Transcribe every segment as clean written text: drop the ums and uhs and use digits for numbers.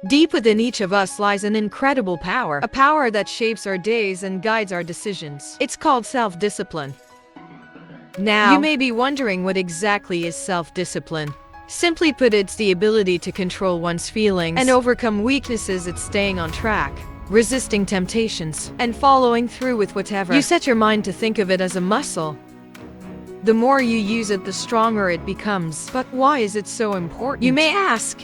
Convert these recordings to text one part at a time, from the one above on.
Deep within each of us lies an incredible power, a power that shapes our days and guides our decisions. It's called self-discipline. Now, you may be wondering what exactly is self-discipline. Simply put, it's the ability to control one's feelings and overcome weaknesses. It's staying on track, resisting temptations, and following through with whatever you set your mind to. Think of it as a muscle. The more you use it, the stronger it becomes. But why is it so important, you may ask?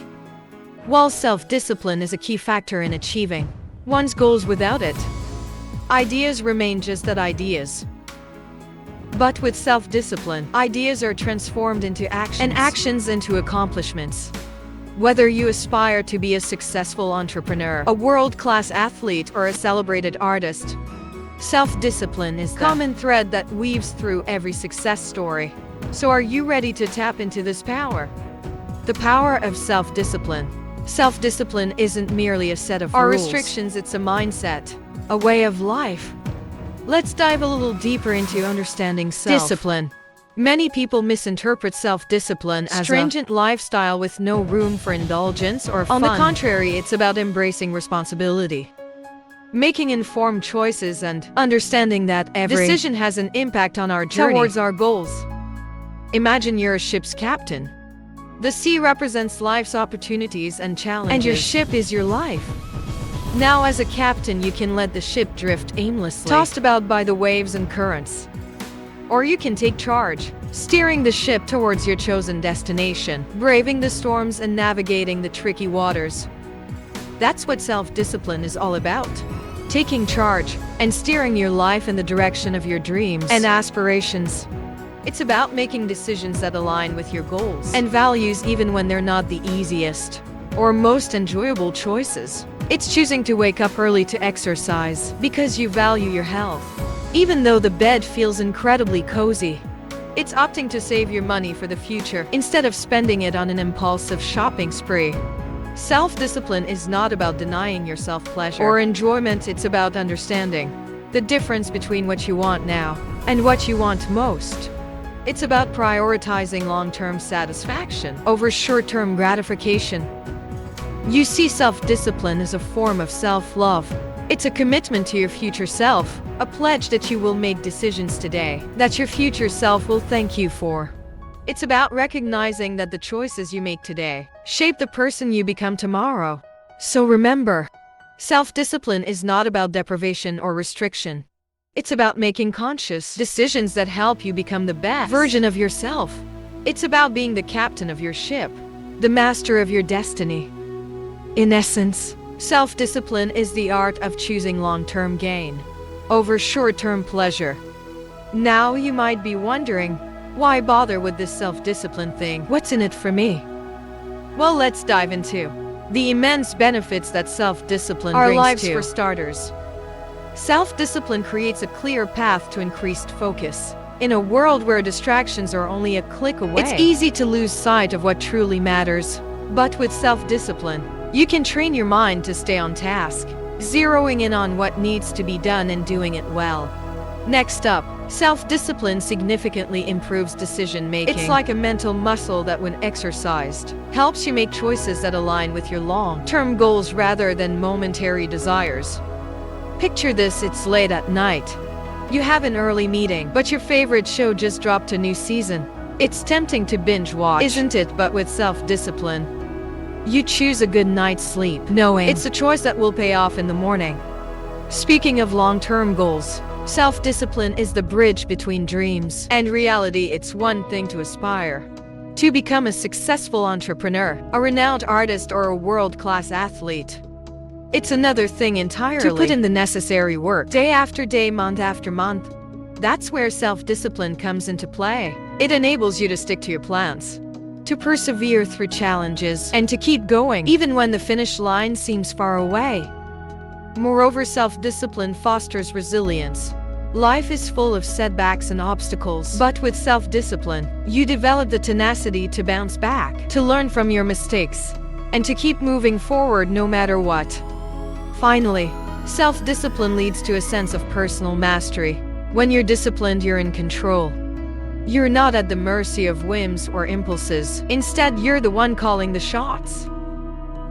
Well, self-discipline is a key factor in achieving one's goals. Without it, ideas remain just that, ideas. But with self-discipline, ideas are transformed into actions, and actions into accomplishments. Whether you aspire to be a successful entrepreneur, a world-class athlete, or a celebrated artist, self-discipline is the common thread that weaves through every success story. So are you ready to tap into this power? The power of self-discipline. Self-discipline isn't merely a set of rules or restrictions, it's a mindset, a way of life. Let's dive a little deeper into understanding self-discipline. Many people misinterpret self-discipline as a stringent lifestyle with no room for indulgence or fun. On the contrary, it's about embracing responsibility, making informed choices, and understanding that every decision has an impact on our journey towards our goals. Imagine you're a ship's captain. The sea represents life's opportunities and challenges, and your ship is your life. Now, as a captain, you can let the ship drift aimlessly, tossed about by the waves and currents. Or you can take charge, steering the ship towards your chosen destination, braving the storms and navigating the tricky waters. That's what self-discipline is all about. Taking charge and steering your life in the direction of your dreams and aspirations. It's about making decisions that align with your goals and values, even when they're not the easiest or most enjoyable choices. It's choosing to wake up early to exercise because you value your health, even though the bed feels incredibly cozy. It's opting to save your money for the future instead of spending it on an impulsive shopping spree. Self-discipline is not about denying yourself pleasure or enjoyment. It's about understanding the difference between what you want now and what you want most. It's about prioritizing long-term satisfaction over short-term gratification. You see, self-discipline is a form of self-love. It's a commitment to your future self, a pledge that you will make decisions today that your future self will thank you for. It's about recognizing that the choices you make today shape the person you become tomorrow. So remember, self-discipline is not about deprivation or restriction. It's about making conscious decisions that help you become the best version of yourself. It's about being the captain of your ship, the master of your destiny. In essence, self-discipline is the art of choosing long-term gain over short-term pleasure. Now you might be wondering, why bother with this self-discipline thing? What's in it for me? Well, let's dive into the immense benefits that self-discipline brings to our lives. For starters, self-discipline creates a clear path to increased focus. In a world where distractions are only a click away, it's easy to lose sight of what truly matters. But with self-discipline, you can train your mind to stay on task, zeroing in on what needs to be done and doing it well. Next up, self-discipline significantly improves decision-making. It's like a mental muscle that, when exercised, helps you make choices that align with your long-term goals rather than momentary desires. Picture this: it's late at night. You have an early meeting, but your favorite show just dropped a new season. It's tempting to binge watch, isn't it? But with self-discipline, you choose a good night's sleep, knowing it's a choice that will pay off in the morning. Speaking of long-term goals, self-discipline is the bridge between dreams and reality. It's one thing to aspire to become a successful entrepreneur, a renowned artist, or a world-class athlete. It's another thing entirely to put in the necessary work, day after day, month after month. That's where self-discipline comes into play. It enables you to stick to your plans, to persevere through challenges, and to keep going even when the finish line seems far away. Moreover, self-discipline fosters resilience. Life is full of setbacks and obstacles, but with self-discipline, you develop the tenacity to bounce back, to learn from your mistakes, and to keep moving forward no matter what. Finally, self-discipline leads to a sense of personal mastery. When you're disciplined, you're in control. You're not at the mercy of whims or impulses. Instead, you're the one calling the shots.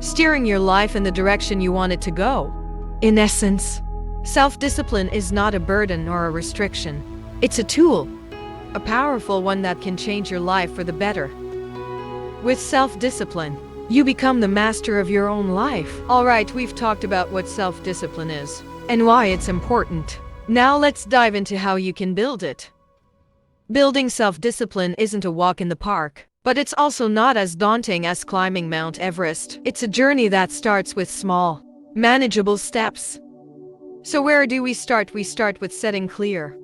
steering your life in the direction you want it to go. In essence, self-discipline is not a burden or a restriction. It's a tool, a powerful one that can change your life for the better. With self-discipline, you become the master of your own life. Alright, we've talked about what self-discipline is and why it's important. Now let's dive into how you can build it. Building self-discipline isn't a walk in the park, but it's also not as daunting as climbing Mount Everest. It's a journey that starts with small, manageable steps. So where do we start? We start with setting clear,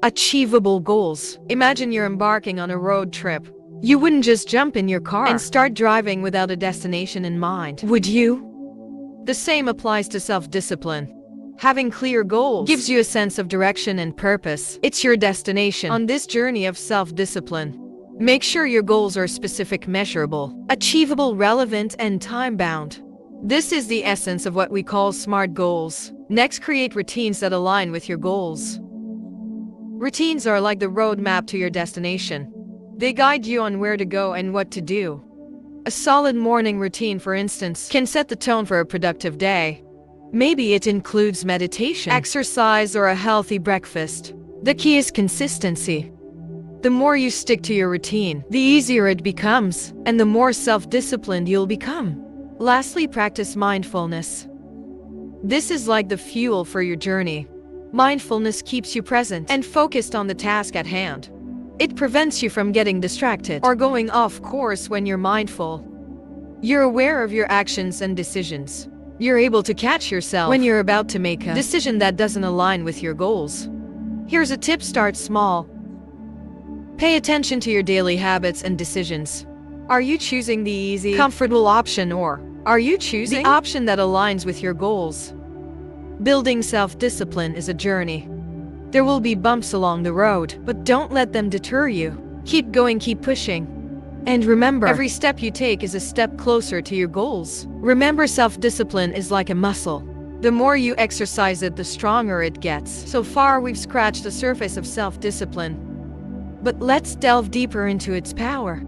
achievable goals. Imagine you're embarking on a road trip. You wouldn't just jump in your car and start driving without a destination in mind, would you? The same applies to self-discipline. Having clear goals gives you a sense of direction and purpose. It's your destination on this journey of self-discipline. Make sure your goals are specific, measurable, achievable, relevant, and time-bound. This is the essence of what we call SMART goals. Next, create routines that align with your goals. Routines are like the roadmap to your destination. They guide you on where to go and what to do. A solid morning routine, for instance, can set the tone for a productive day. Maybe it includes meditation, exercise, or a healthy breakfast. The key is consistency. The more you stick to your routine, the easier it becomes, and the more self-disciplined you'll become. Lastly, practice mindfulness. This is like the fuel for your journey. Mindfulness keeps you present and focused on the task at hand. It prevents you from getting distracted or going off course. When you're mindful, you're aware of your actions and decisions. You're able to catch yourself when you're about to make a decision that doesn't align with your goals. Here's a tip: start small. Pay attention to your daily habits and decisions. Are you choosing the easy, comfortable option, or are you choosing the option that aligns with your goals? Building self-discipline is a journey. There will be bumps along the road, but don't let them deter you. Keep going, keep pushing. And remember, every step you take is a step closer to your goals. Remember, self-discipline is like a muscle. The more you exercise it, the stronger it gets. So far, we've scratched the surface of self-discipline. But let's delve deeper into its power.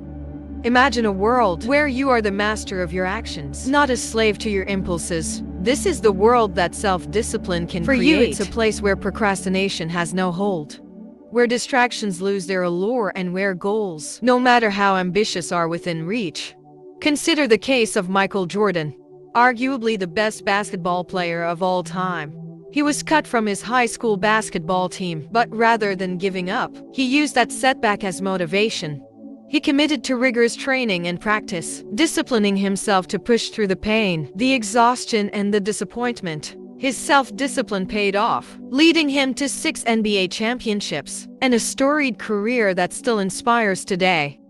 Imagine a world where you are the master of your actions, not a slave to your impulses. This is the world that self-discipline can create. For you, it's a place where procrastination has no hold, where distractions lose their allure, and where goals, no matter how ambitious, are within reach. Consider the case of Michael Jordan, arguably the best basketball player of all time. He was cut from his high school basketball team, but rather than giving up, he used that setback as motivation. He committed to rigorous training and practice, disciplining himself to push through the pain, the exhaustion, and the disappointment. His self-discipline paid off, leading him to 6 NBA championships and a storied career that still inspires today.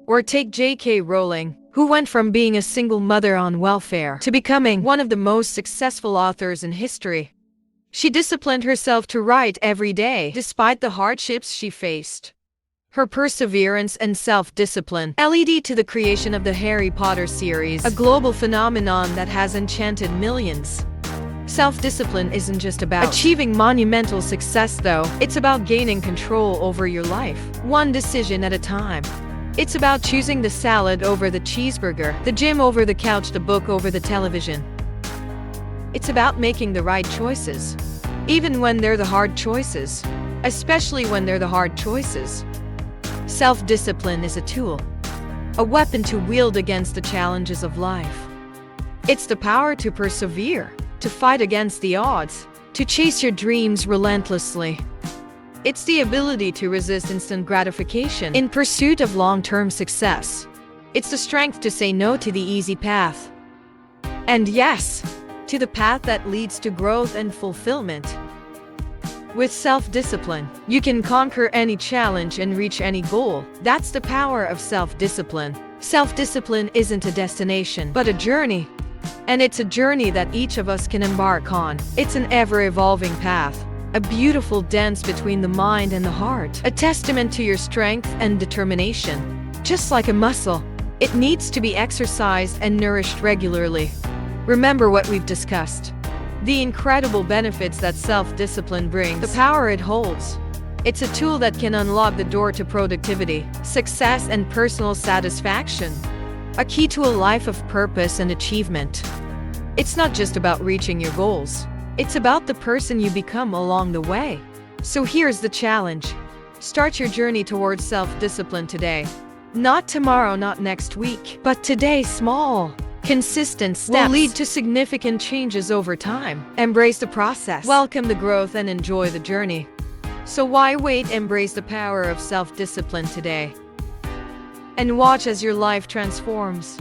Or take J.K. Rowling, who went from being a single mother on welfare to becoming one of the most successful authors in history. She disciplined herself to write every day, despite the hardships she faced. Her perseverance and self-discipline led to the creation of the Harry Potter series, a global phenomenon that has enchanted millions. Self-discipline isn't just about achieving monumental success, though. It's about gaining control over your life, one decision at a time. It's about choosing the salad over the cheeseburger, the gym over the couch, the book over the television. It's about making the right choices, even when they're the hard choices, especially when they're the hard choices. Self-discipline is a tool, a weapon to wield against the challenges of life. It's the power to persevere, to fight against the odds, to chase your dreams relentlessly. It's the ability to resist instant gratification in pursuit of long-term success. It's the strength to say no to the easy path. And yes, to the path that leads to growth and fulfillment. With self-discipline, you can conquer any challenge and reach any goal. That's the power of self-discipline. Self-discipline isn't a destination, but a journey. And it's a journey that each of us can embark on. It's an ever-evolving path, a beautiful dance between the mind and the heart, a testament to your strength and determination. Just like a muscle, it needs to be exercised and nourished regularly. Remember what we've discussed: the incredible benefits that self-discipline brings, the power it holds. It's a tool that can unlock the door to productivity, success, and personal satisfaction. a key to a life of purpose and achievement. It's not just about reaching your goals. It's about the person you become along the way. So here's the challenge. Start your journey towards self-discipline today. Not tomorrow, not next week, but today. Small, consistent steps will lead to significant changes over time. Embrace the process, welcome the growth, and enjoy the journey. So why wait? Embrace the power of self-discipline today. And watch as your life transforms.